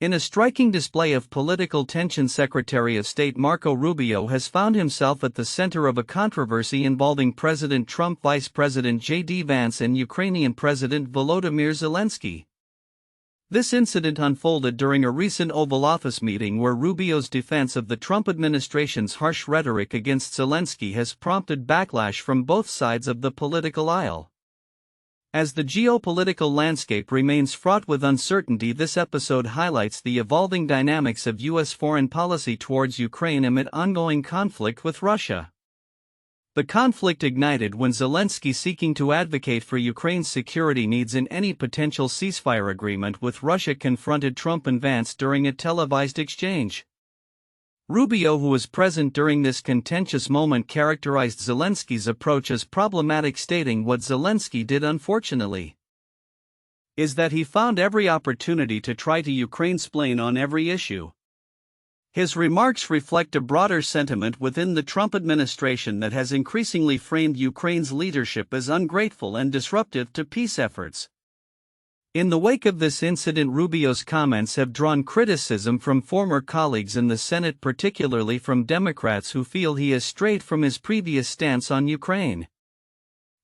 In a striking display of political tension, Secretary of State Marco Rubio has found himself at the center of a controversy involving President Trump, Vice President J.D. Vance, and Ukrainian President Volodymyr Zelensky. This incident unfolded during a recent Oval Office meeting where Rubio's defense of the Trump administration's harsh rhetoric against Zelensky has prompted backlash from both sides of the political aisle. As the geopolitical landscape remains fraught with uncertainty, this episode highlights the evolving dynamics of U.S. foreign policy towards Ukraine amid ongoing conflict with Russia. The conflict ignited when Zelensky, seeking to advocate for Ukraine's security needs in any potential ceasefire agreement with Russia, confronted Trump and Vance during a televised exchange. Rubio, who was present during this contentious moment, characterized Zelensky's approach as problematic, stating what Zelensky did, unfortunately, is that he found every opportunity to try to Ukraine-splain on every issue. His remarks reflect a broader sentiment within the Trump administration that has increasingly framed Ukraine's leadership as ungrateful and disruptive to peace efforts. In the wake of this incident, Rubio's comments have drawn criticism from former colleagues in the Senate, particularly from Democrats who feel he has strayed from his previous stance on Ukraine.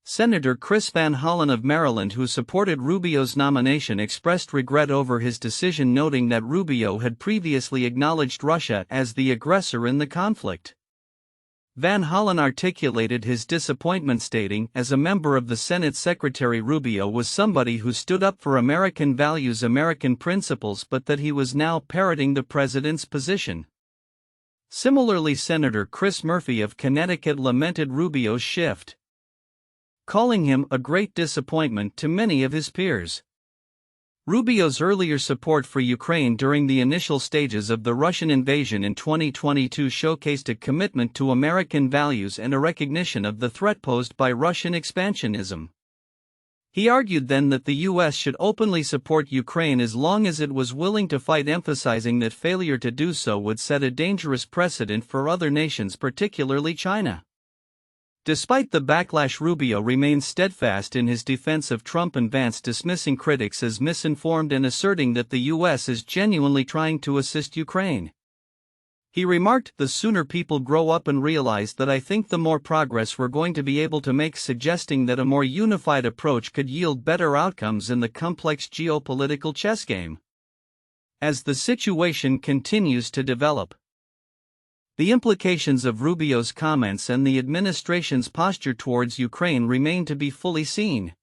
Senator Chris Van Hollen of Maryland, who supported Rubio's nomination, expressed regret over his decision, noting that Rubio had previously acknowledged Russia as the aggressor in the conflict. Van Hollen articulated his disappointment, stating, "As a member of the Senate, Secretary Rubio was somebody who stood up for American values, American principles, but that he was now parroting the president's position." Similarly, Senator Chris Murphy of Connecticut lamented Rubio's shift, calling him a great disappointment to many of his peers. Rubio's earlier support for Ukraine during the initial stages of the Russian invasion in 2022 showcased a commitment to American values and a recognition of the threat posed by Russian expansionism. He argued then that the U.S. should openly support Ukraine as long as it was willing to fight, emphasizing that failure to do so would set a dangerous precedent for other nations, particularly China. Despite the backlash, Rubio remains steadfast in his defense of Trump and Vance, dismissing critics as misinformed and asserting that the U.S. is genuinely trying to assist Ukraine. He remarked, "The sooner people grow up and realize that, I think the more progress we're going to be able to make," suggesting that a more unified approach could yield better outcomes in the complex geopolitical chess game. As the situation continues to develop, the implications of Rubio's comments and the administration's posture towards Ukraine remain to be fully seen.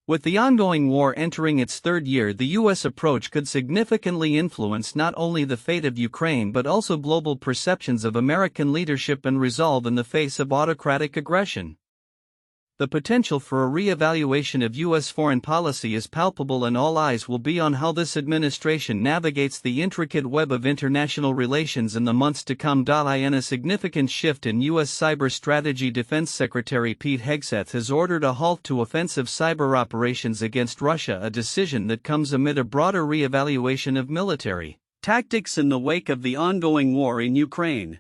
With the ongoing war entering its third year, the U.S. approach could significantly influence not only the fate of Ukraine but also global perceptions of American leadership and resolve in the face of autocratic aggression. The potential for a re-evaluation of U.S. foreign policy is palpable, and all eyes will be on how this administration navigates the intricate web of international relations in the months to come. In a significant shift in U.S. cyber strategy, Defense Secretary Pete Hegseth has ordered a halt to offensive cyber operations against Russia, a decision that comes amid a broader re-evaluation of military tactics in the wake of the ongoing war in Ukraine.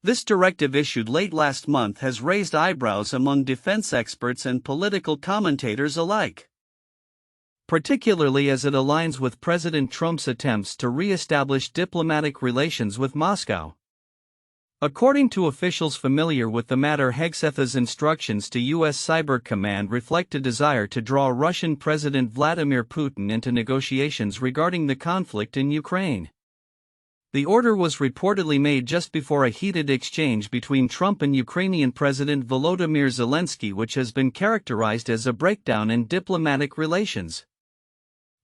This directive, issued late last month, has raised eyebrows among defense experts and political commentators alike, particularly as it aligns with President Trump's attempts to re-establish diplomatic relations with Moscow. According to officials familiar with the matter, Hegseth's instructions to U.S. Cyber Command reflect a desire to draw Russian President Vladimir Putin into negotiations regarding the conflict in Ukraine. The order was reportedly made just before a heated exchange between Trump and Ukrainian President Volodymyr Zelensky, which has been characterized as a breakdown in diplomatic relations.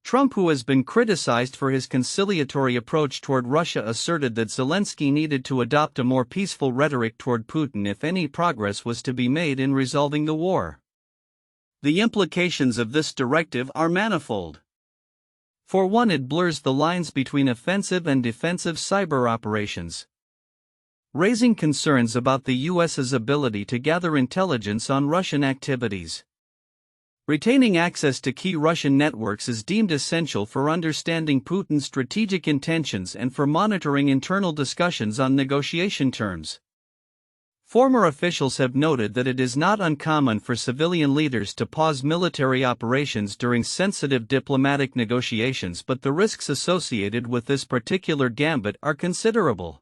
Trump, who has been criticized for his conciliatory approach toward Russia, asserted that Zelensky needed to adopt a more peaceful rhetoric toward Putin if any progress was to be made in resolving the war. The implications of this directive are manifold. For one, it blurs the lines between offensive and defensive cyber operations, raising concerns about the U.S.'s ability to gather intelligence on Russian activities. Retaining access to key Russian networks is deemed essential for understanding Putin's strategic intentions and for monitoring internal discussions on negotiation terms. Former officials have noted that it is not uncommon for civilian leaders to pause military operations during sensitive diplomatic negotiations, but the risks associated with this particular gambit are considerable.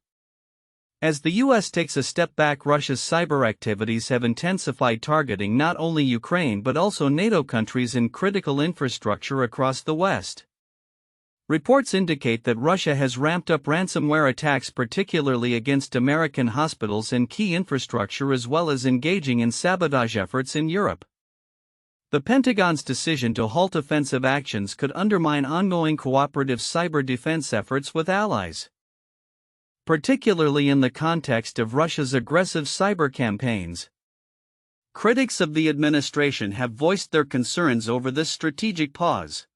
As the US takes a step back, Russia's cyber activities have intensified, targeting not only Ukraine but also NATO countries and critical infrastructure across the West. Reports indicate that Russia has ramped up ransomware attacks, particularly against American hospitals and key infrastructure, as well as engaging in sabotage efforts in Europe. The Pentagon's decision to halt offensive actions could undermine ongoing cooperative cyber defense efforts with allies, particularly in the context of Russia's aggressive cyber campaigns. Critics of the administration have voiced their concerns over this strategic pause.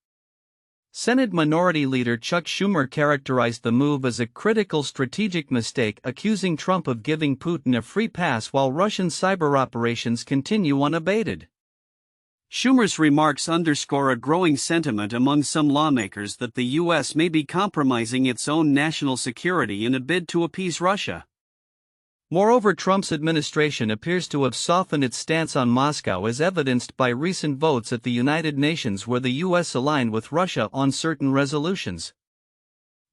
Senate Minority Leader Chuck Schumer characterized the move as a critical strategic mistake, accusing Trump of giving Putin a free pass while Russian cyber operations continue unabated. Schumer's remarks underscore a growing sentiment among some lawmakers that the U.S. may be compromising its own national security in a bid to appease Russia. Moreover, Trump's administration appears to have softened its stance on Moscow, as evidenced by recent votes at the United Nations where the U.S. aligned with Russia on certain resolutions.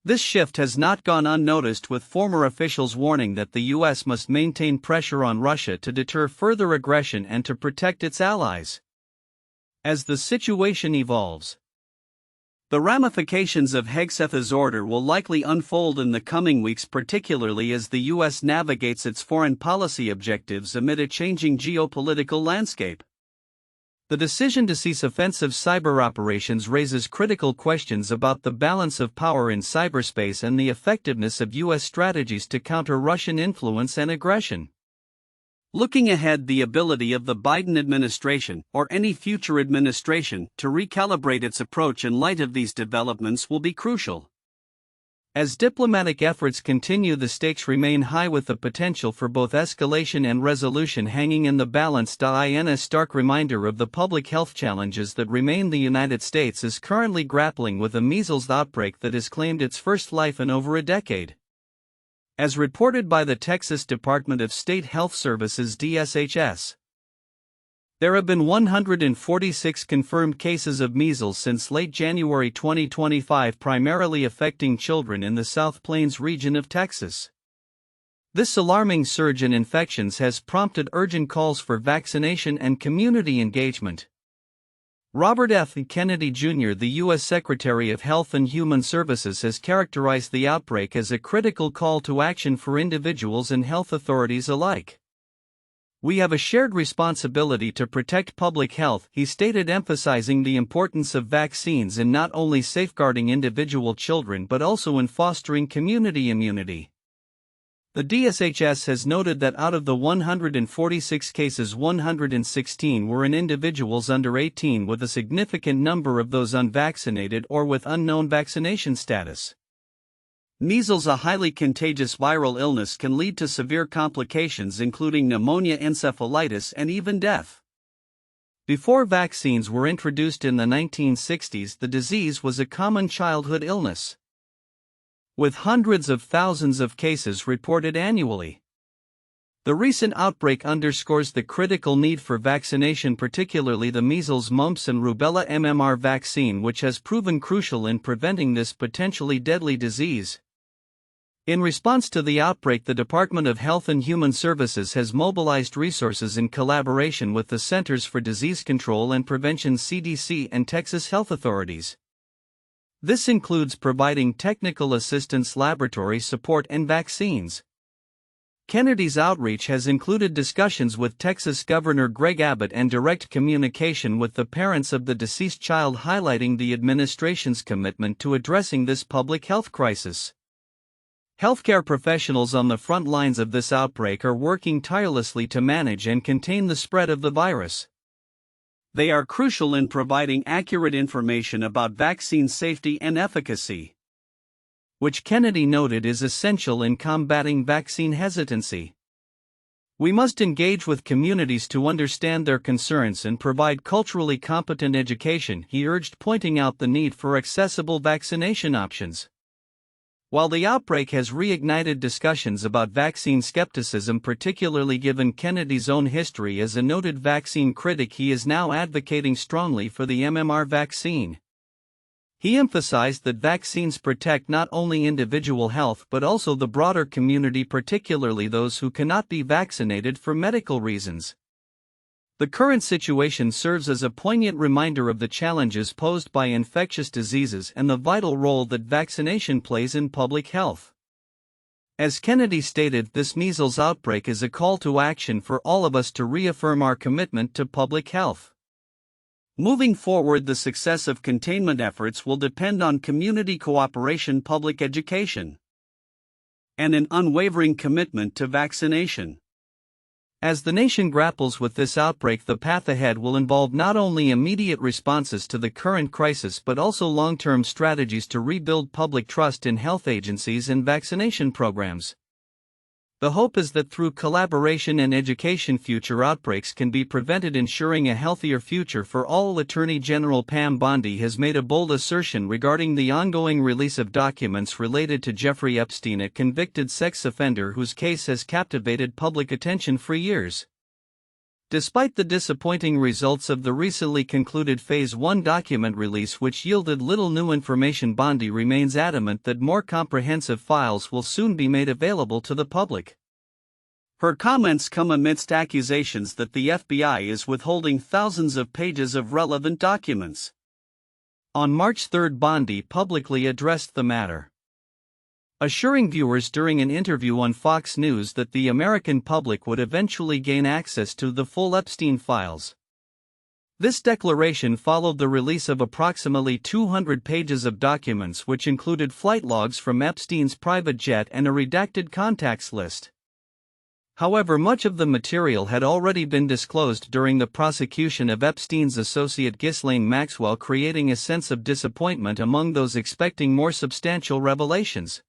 This shift has not gone unnoticed, with former officials warning that the U.S. must maintain pressure on Russia to deter further aggression and to protect its allies. As the situation evolves, the ramifications of Hegseth's order will likely unfold in the coming weeks, particularly as the U.S. navigates its foreign policy objectives amid a changing geopolitical landscape. The decision to cease offensive cyber operations raises critical questions about the balance of power in cyberspace and the effectiveness of U.S. strategies to counter Russian influence and aggression. Looking ahead, the ability of the Biden administration, or any future administration, to recalibrate its approach in light of these developments will be crucial. As diplomatic efforts continue, the stakes remain high, with the potential for both escalation and resolution hanging in the balance. In a stark reminder of the public health challenges that remain, the United States is currently grappling with a measles outbreak that has claimed its first life in over a decade. As reported by the Texas Department of State Health Services (DSHS), there have been 146 confirmed cases of measles since late January 2025, primarily affecting children in the South Plains region of Texas. This alarming surge in infections has prompted urgent calls for vaccination and community engagement. Robert F. Kennedy Jr., the U.S. Secretary of Health and Human Services, has characterized the outbreak as a critical call to action for individuals and health authorities alike. "We have a shared responsibility to protect public health," he stated, emphasizing the importance of vaccines in not only safeguarding individual children but also in fostering community immunity. The DSHS has noted that out of the 146 cases, 116 were in individuals under 18, with a significant number of those unvaccinated or with unknown vaccination status. Measles, a highly contagious viral illness, can lead to severe complications including pneumonia, encephalitis, and even death. Before vaccines were introduced in the 1960s, the disease was a common childhood illness, with hundreds of thousands of cases reported annually. The recent outbreak underscores the critical need for vaccination, particularly the measles, mumps, and rubella MMR vaccine, which has proven crucial in preventing this potentially deadly disease. In response to the outbreak, the Department of Health and Human Services has mobilized resources in collaboration with the Centers for Disease Control and Prevention (CDC) and Texas health authorities. This includes providing technical assistance, laboratory support, and vaccines. Kennedy's outreach has included discussions with Texas Governor Greg Abbott and direct communication with the parents of the deceased child, highlighting the administration's commitment to addressing this public health crisis. Healthcare professionals on the front lines of this outbreak are working tirelessly to manage and contain the spread of the virus. They are crucial in providing accurate information about vaccine safety and efficacy, which Kennedy noted is essential in combating vaccine hesitancy. "We must engage with communities to understand their concerns and provide culturally competent education," he urged, pointing out the need for accessible vaccination options. While the outbreak has reignited discussions about vaccine skepticism, particularly given Kennedy's own history as a noted vaccine critic, he is now advocating strongly for the MMR vaccine. He emphasized that vaccines protect not only individual health but also the broader community, particularly those who cannot be vaccinated for medical reasons. The current situation serves as a poignant reminder of the challenges posed by infectious diseases and the vital role that vaccination plays in public health. As Kennedy stated, this measles outbreak is a call to action for all of us to reaffirm our commitment to public health. Moving forward, the success of containment efforts will depend on community cooperation, public education, and an unwavering commitment to vaccination. As the nation grapples with this outbreak, the path ahead will involve not only immediate responses to the current crisis but also long-term strategies to rebuild public trust in health agencies and vaccination programs. The hope is that through collaboration and education, future outbreaks can be prevented, ensuring a healthier future for all. Attorney General Pam Bondi has made a bold assertion regarding the ongoing release of documents related to Jeffrey Epstein, a convicted sex offender whose case has captivated public attention for years. Despite the disappointing results of the recently concluded Phase 1 document release, which yielded little new information, Bondi remains adamant that more comprehensive files will soon be made available to the public. Her comments come amidst accusations that the FBI is withholding thousands of pages of relevant documents. On March 3, Bondi publicly addressed the matter, assuring viewers during an interview on Fox News that the American public would eventually gain access to the full Epstein files. This declaration followed the release of approximately 200 pages of documents, which included flight logs from Epstein's private jet and a redacted contacts list. However, much of the material had already been disclosed during the prosecution of Epstein's associate Ghislaine Maxwell, creating a sense of disappointment among those expecting more substantial revelations.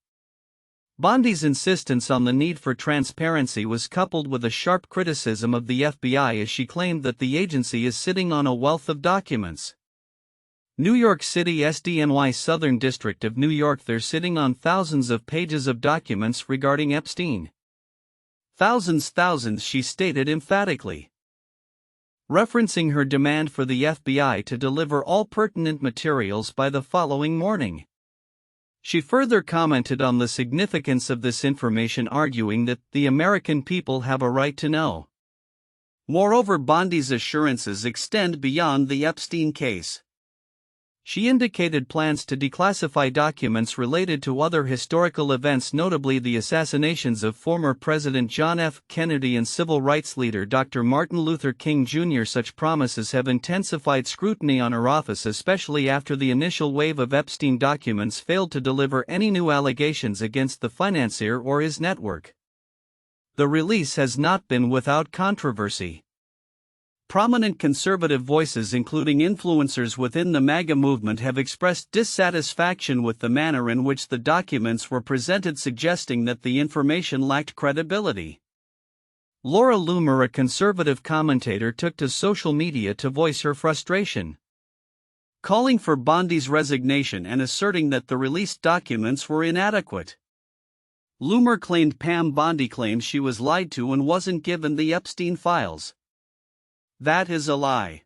Bondi's insistence on the need for transparency was coupled with a sharp criticism of the FBI, as she claimed that the agency is sitting on a wealth of documents. New York City SDNY Southern District of New York, they're sitting on thousands of pages of documents regarding Epstein. Thousands, she stated emphatically, referencing her demand for the FBI to deliver all pertinent materials by the following morning. She further commented on the significance of this information, arguing that the American people have a right to know. Moreover, Bondi's assurances extend beyond the Epstein case. She indicated plans to declassify documents related to other historical events, notably the assassinations of former President John F. Kennedy and civil rights leader Dr. Martin Luther King Jr. Such promises have intensified scrutiny on her office, especially after the initial wave of Epstein documents failed to deliver any new allegations against the financier or his network. The release has not been without controversy. Prominent conservative voices, including influencers within the MAGA movement, have expressed dissatisfaction with the manner in which the documents were presented, suggesting that the information lacked credibility. Laura Loomer, a conservative commentator, took to social media to voice her frustration, calling for Bondi's resignation and asserting that the released documents were inadequate. Loomer claimed Pam Bondi claimed she was lied to and wasn't given the Epstein files. That is a lie.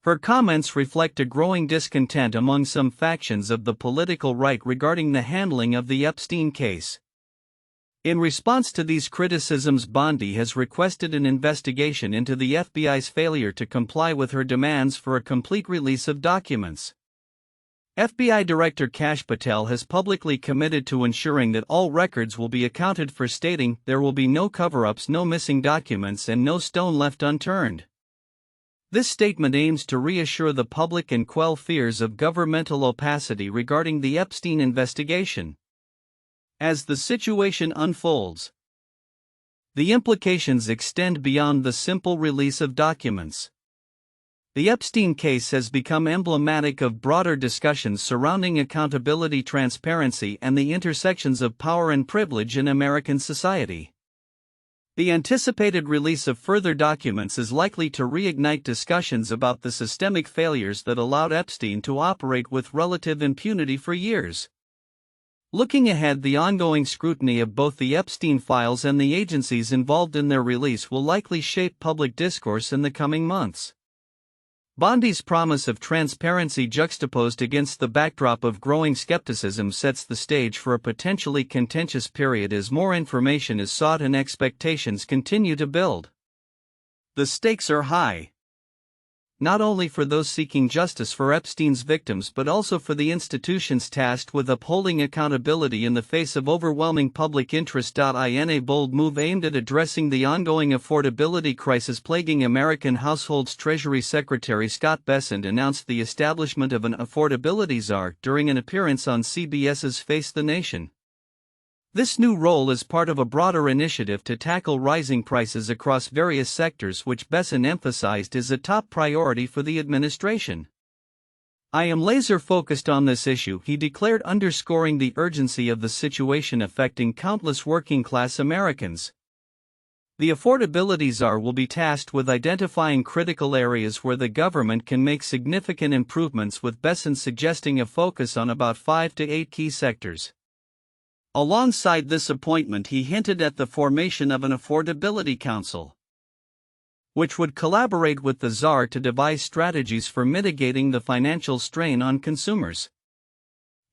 Her comments reflect a growing discontent among some factions of the political right regarding the handling of the Epstein case. In response to these criticisms, Bondi has requested an investigation into the FBI's failure to comply with her demands for a complete release of documents. FBI Director Kash Patel has publicly committed to ensuring that all records will be accounted for, stating, "There will be no cover-ups, no missing documents, and no stone left unturned." This statement aims to reassure the public and quell fears of governmental opacity regarding the Epstein investigation. As the situation unfolds, the implications extend beyond the simple release of documents. The Epstein case has become emblematic of broader discussions surrounding accountability, transparency, and the intersections of power and privilege in American society. The anticipated release of further documents is likely to reignite discussions about the systemic failures that allowed Epstein to operate with relative impunity for years. Looking ahead, the ongoing scrutiny of both the Epstein files and the agencies involved in their release will likely shape public discourse in the coming months. Bondi's promise of transparency juxtaposed against the backdrop of growing skepticism sets the stage for a potentially contentious period as more information is sought and expectations continue to build. The stakes are high, not only for those seeking justice for Epstein's victims but also for the institutions tasked with upholding accountability in the face of overwhelming public interest. In a bold move aimed at addressing the ongoing affordability crisis plaguing American households, Treasury Secretary Scott Bessent announced the establishment of an affordability czar during an appearance on CBS's Face the Nation. This new role is part of a broader initiative to tackle rising prices across various sectors, which Bessent emphasized is a top priority for the administration. "I am laser-focused on this issue," he declared, underscoring the urgency of the situation affecting countless working-class Americans. The affordability czar will be tasked with identifying critical areas where the government can make significant improvements, with Bessent suggesting a focus on about 5 to 8 key sectors. Alongside this appointment, he hinted at the formation of an Affordability Council, which would collaborate with the czar to devise strategies for mitigating the financial strain on consumers.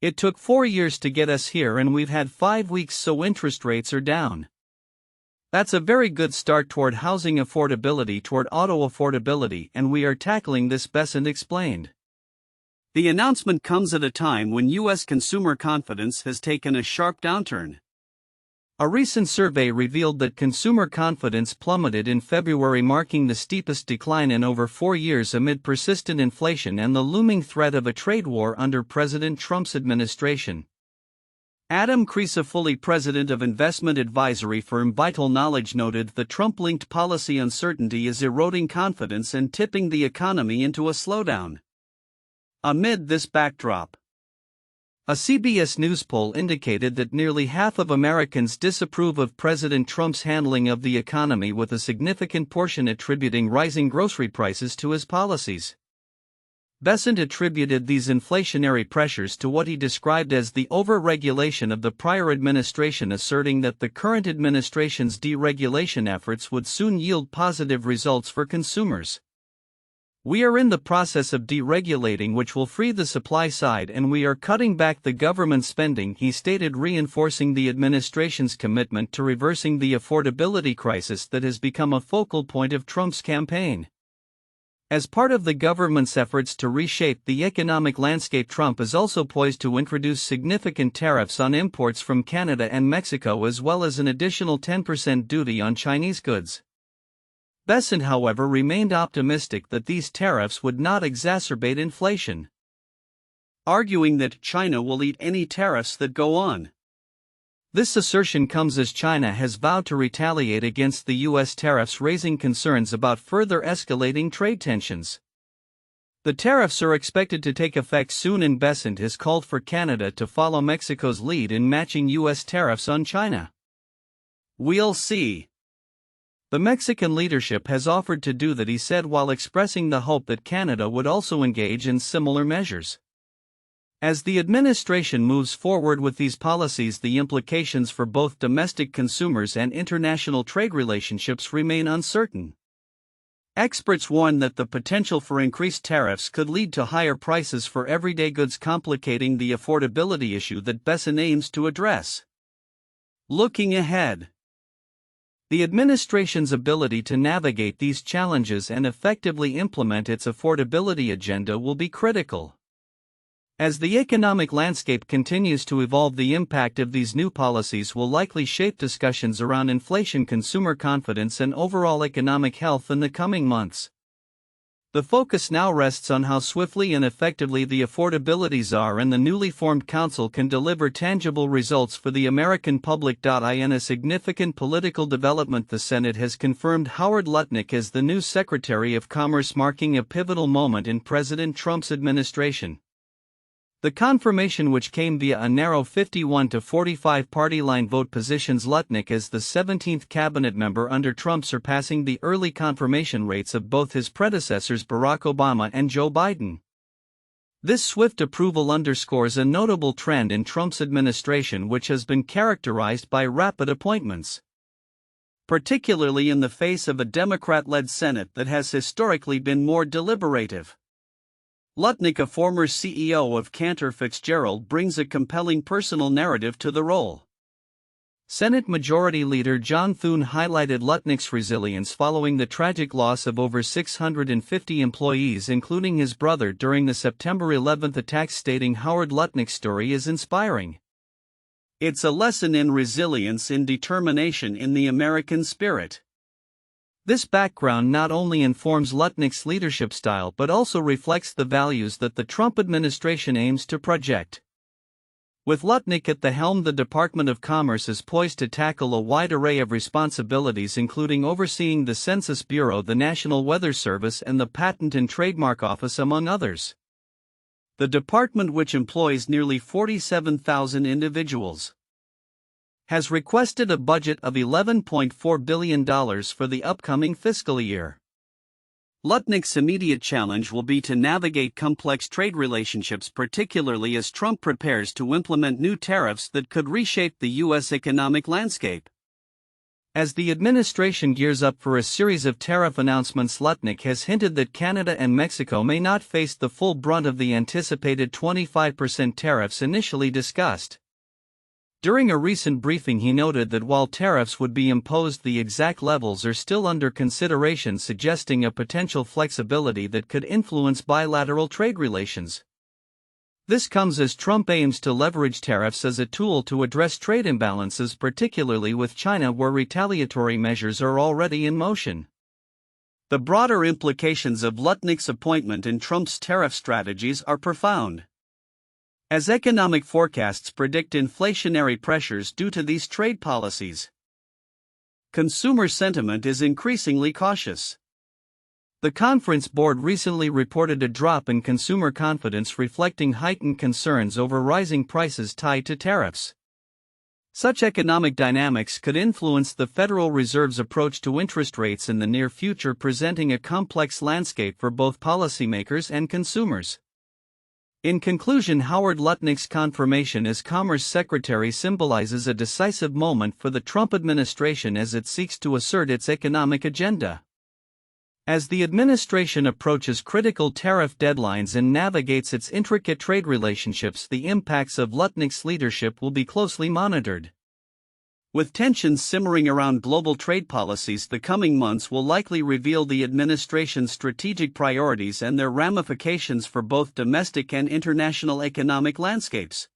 "It took 4 years to get us here and we've had 5 weeks so interest rates are down. That's a very good start toward housing affordability, toward auto affordability, and we are tackling this," Bessent explained. The announcement comes at a time when U.S. consumer confidence has taken a sharp downturn. A recent survey revealed that consumer confidence plummeted in February, marking the steepest decline in over 4 years amid persistent inflation and the looming threat of a trade war under President Trump's administration. Adam Crisafulli, president of investment advisory firm Vital Knowledge, noted the Trump-linked policy uncertainty is eroding confidence and tipping the economy into a slowdown. Amid this backdrop, a CBS News poll indicated that nearly half of Americans disapprove of President Trump's handling of the economy, with a significant portion attributing rising grocery prices to his policies. Bessent attributed these inflationary pressures to what he described as the over-regulation of the prior administration, asserting that the current administration's deregulation efforts would soon yield positive results for consumers. "We are in the process of deregulating, which will free the supply side, and we are cutting back the government spending," he stated, reinforcing the administration's commitment to reversing the affordability crisis that has become a focal point of Trump's campaign. As part of the government's efforts to reshape the economic landscape, Trump is also poised to introduce significant tariffs on imports from Canada and Mexico, as well as an additional 10% duty on Chinese goods. Bessent, however, remained optimistic that these tariffs would not exacerbate inflation, arguing that China will eat any tariffs that go on. This assertion comes as China has vowed to retaliate against the U.S. tariffs, raising concerns about further escalating trade tensions. The tariffs are expected to take effect soon, and Bessent has called for Canada to follow Mexico's lead in matching U.S. tariffs on China. "We'll see." The Mexican leadership has offered to do that, he said, while expressing the hope that Canada would also engage in similar measures. As the administration moves forward with these policies, the implications for both domestic consumers and international trade relationships remain uncertain. Experts warn that the potential for increased tariffs could lead to higher prices for everyday goods, complicating the affordability issue that Bessent aims to address. Looking ahead, the administration's ability to navigate these challenges and effectively implement its affordability agenda will be critical. As the economic landscape continues to evolve, the impact of these new policies will likely shape discussions around inflation, consumer confidence, and overall economic health in the coming months. The focus now rests on how swiftly and effectively the affordability czar and the newly formed council can deliver tangible results for the American public. In a significant political development, the Senate has confirmed Howard Lutnick as the new Secretary of Commerce, marking a pivotal moment in President Trump's administration. The confirmation, which came via a narrow 51-45 party line vote, positions Lutnick as the 17th cabinet member under Trump, surpassing the early confirmation rates of both his predecessors Barack Obama and Joe Biden. This swift approval underscores a notable trend in Trump's administration, which has been characterized by rapid appointments, particularly in the face of a Democrat-led Senate that has historically been more deliberative. Lutnick, a former CEO of Cantor Fitzgerald, brings a compelling personal narrative to the role. Senate Majority Leader John Thune highlighted Lutnick's resilience following the tragic loss of over 650 employees, including his brother, during the September 11 attacks, stating Howard Lutnick's story is inspiring. It's a lesson in resilience and determination in the American spirit. This background not only informs Lutnick's leadership style but also reflects the values that the Trump administration aims to project. With Lutnick at the helm, the Department of Commerce is poised to tackle a wide array of responsibilities, including overseeing the Census Bureau, the National Weather Service, and the Patent and Trademark Office, among others. The department, which employs nearly 47,000 individuals, has requested a budget of $11.4 billion for the upcoming fiscal year. Lutnick's immediate challenge will be to navigate complex trade relationships, particularly as Trump prepares to implement new tariffs that could reshape the U.S. economic landscape. As the administration gears up for a series of tariff announcements, Lutnick has hinted that Canada and Mexico may not face the full brunt of the anticipated 25% tariffs initially discussed. During a recent briefing, he noted that while tariffs would be imposed, the exact levels are still under consideration, suggesting a potential flexibility that could influence bilateral trade relations. This comes as Trump aims to leverage tariffs as a tool to address trade imbalances, particularly with China, where retaliatory measures are already in motion. The broader implications of Lutnick's appointment and Trump's tariff strategies are profound, as economic forecasts predict inflationary pressures due to these trade policies. Consumer sentiment is increasingly cautious. The Conference Board recently reported a drop in consumer confidence, reflecting heightened concerns over rising prices tied to tariffs. Such economic dynamics could influence the Federal Reserve's approach to interest rates in the near future, presenting a complex landscape for both policymakers and consumers. In conclusion, Howard Lutnick's confirmation as Commerce Secretary symbolizes a decisive moment for the Trump administration as it seeks to assert its economic agenda. As the administration approaches critical tariff deadlines and navigates its intricate trade relationships, the impacts of Lutnick's leadership will be closely monitored. With tensions simmering around global trade policies, the coming months will likely reveal the administration's strategic priorities and their ramifications for both domestic and international economic landscapes.